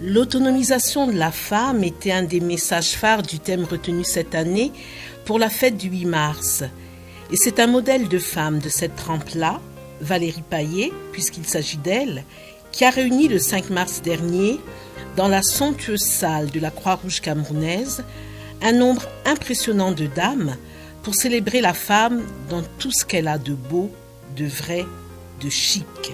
L'autonomisation de la femme était un des messages phares du thème retenu cette année pour la fête du 8 mars. Et c'est un modèle de femme de cette trempe-là, Valérie Payet, puisqu'il s'agit d'elle, qui a réuni le 5 mars dernier, dans la somptueuse salle de la Croix-Rouge camerounaise, un nombre impressionnant de dames pour célébrer la femme dans tout ce qu'elle a de beau, de vrai, de chic.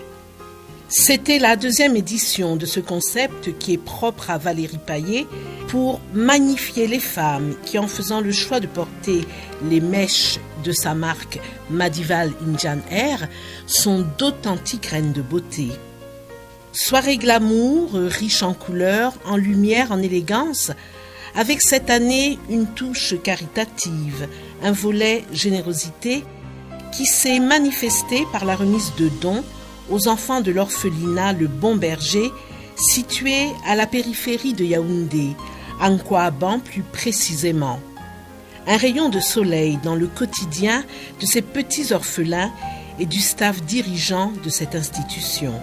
C'était la 2e édition de ce concept qui est propre à Valérie Payet pour magnifier les femmes qui, en faisant le choix de porter les mèches de sa marque Madival Indian Hair, sont d'authentiques reines de beauté. Soirée glamour, riche en couleurs, en lumière, en élégance, avec cette année une touche caritative, un volet générosité qui s'est manifesté par la remise de dons aux enfants de l'orphelinat Le Bon Berger, situé à la périphérie de Yaoundé, à Nkouaban plus précisément. Un rayon de soleil dans le quotidien de ces petits orphelins et du staff dirigeant de cette institution.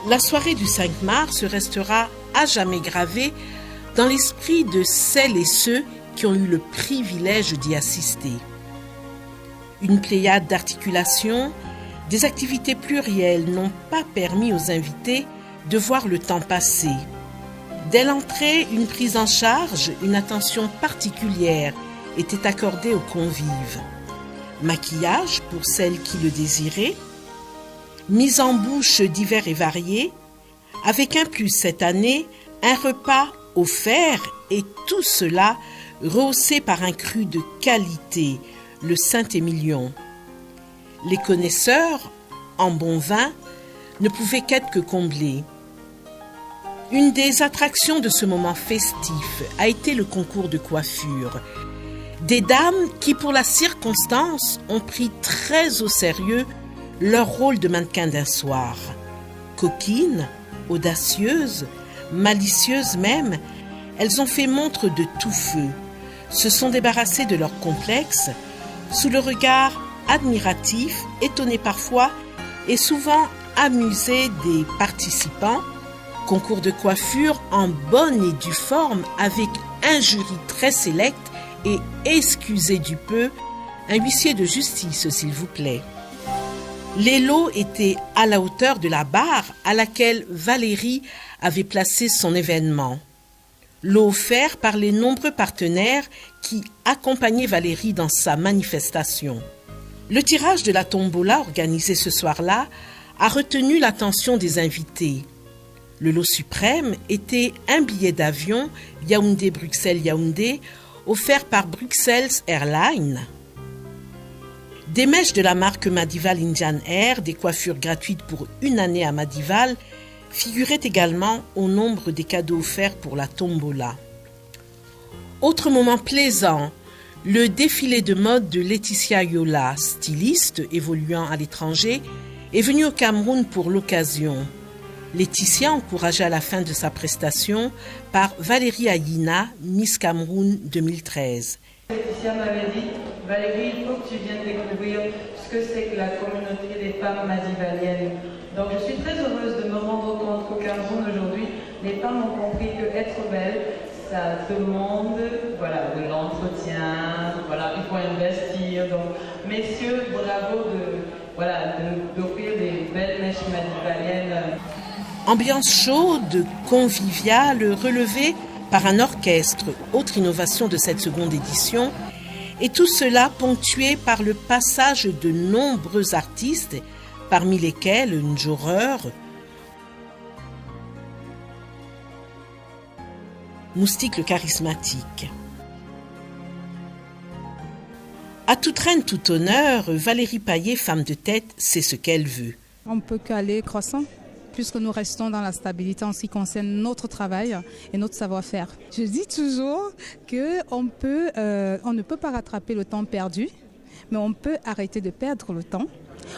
La soirée du 5 mars restera à jamais gravée dans l'esprit de celles et ceux qui ont eu le privilège d'y assister. Une pléiade d'articulations, des activités plurielles n'ont pas permis aux invités de voir le temps passer. Dès l'entrée, une prise en charge, une attention particulière était accordée aux convives. Maquillage pour celles qui le désiraient, mise en bouche divers et variés, avec un plus cette année, un repas offert et tout cela rehaussé par un cru de qualité, le Saint-Émilion. Les connaisseurs, en bon vin, ne pouvaient qu'être que comblés. Une des attractions de ce moment festif a été le concours de coiffure. Des dames qui, pour la circonstance, ont pris très au sérieux leur rôle de mannequin d'un soir. Coquines, audacieuses, malicieuses même, elles ont fait montre de tout feu, se sont débarrassées de leur complexe, sous le regard admiratif, étonné parfois et souvent amusé des participants. Concours de coiffure en bonne et due forme avec un jury très sélect et, excusez du peu, un huissier de justice s'il vous plaît. Les lots étaient à la hauteur de la barre à laquelle Valérie avait placé son événement. Lot offert par les nombreux partenaires qui accompagnaient Valérie dans sa manifestation. Le tirage de la tombola organisé ce soir-là a retenu l'attention des invités. Le lot suprême était un billet d'avion Yaoundé-Bruxelles-Yaoundé offert par Bruxelles Airlines. Des mèches de la marque Madival Indian Hair, des coiffures gratuites pour une année à Madival, figuraient également au nombre des cadeaux offerts pour la tombola. Autre moment plaisant, le défilé de mode de Laetitia Yola, styliste évoluant à l'étranger, est venue au Cameroun pour l'occasion. Laetitia, encouragée à la fin de sa prestation par Valérie Ayina, Miss Cameroun 2013. Laetitia m'avait dit, Valérie, il faut que tu viennes découvrir ce que c'est que la communauté des femmes madivaliennes. Donc je suis très heureuse de me rendre compte qu'au Cameroun aujourd'hui, les femmes ont compris que être belle, ça demande de l'entretien, il faut investir. Donc messieurs, bravo d'offrir des belles mèches madivaliennes. Ambiance chaude, conviviale, relevée par un orchestre, autre innovation de cette seconde édition, et tout cela ponctué par le passage de nombreux artistes, parmi lesquels Njoreur, Moustique le charismatique. À toute reine, tout honneur, Valérie Payet, femme de tête, sait ce qu'elle veut. On peut qu'aller croissant, puisque nous restons dans la stabilité en ce qui concerne notre travail et notre savoir-faire. Je dis toujours qu'on ne peut pas rattraper le temps perdu, mais on peut arrêter de perdre le temps.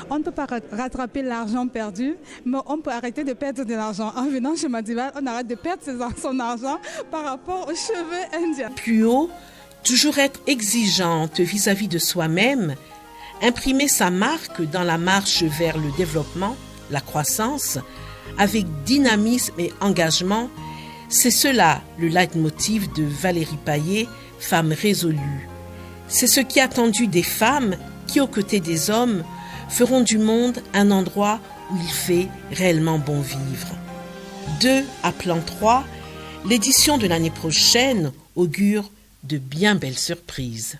On ne peut pas rattraper l'argent perdu, mais on peut arrêter de perdre de l'argent. En venant chez Madival, on arrête de perdre son argent par rapport aux cheveux indiens. Plus haut, toujours être exigeante vis-à-vis de soi-même, imprimer sa marque dans la marche vers le développement, la croissance, avec dynamisme et engagement, C'est cela le leitmotiv de Valérie Payet, femme résolue. C'est ce qui est attendu des femmes qui, aux côtés des hommes, feront du monde un endroit où il fait réellement bon vivre. 2 à plan 3, l'édition de l'année prochaine augure de bien belles surprises.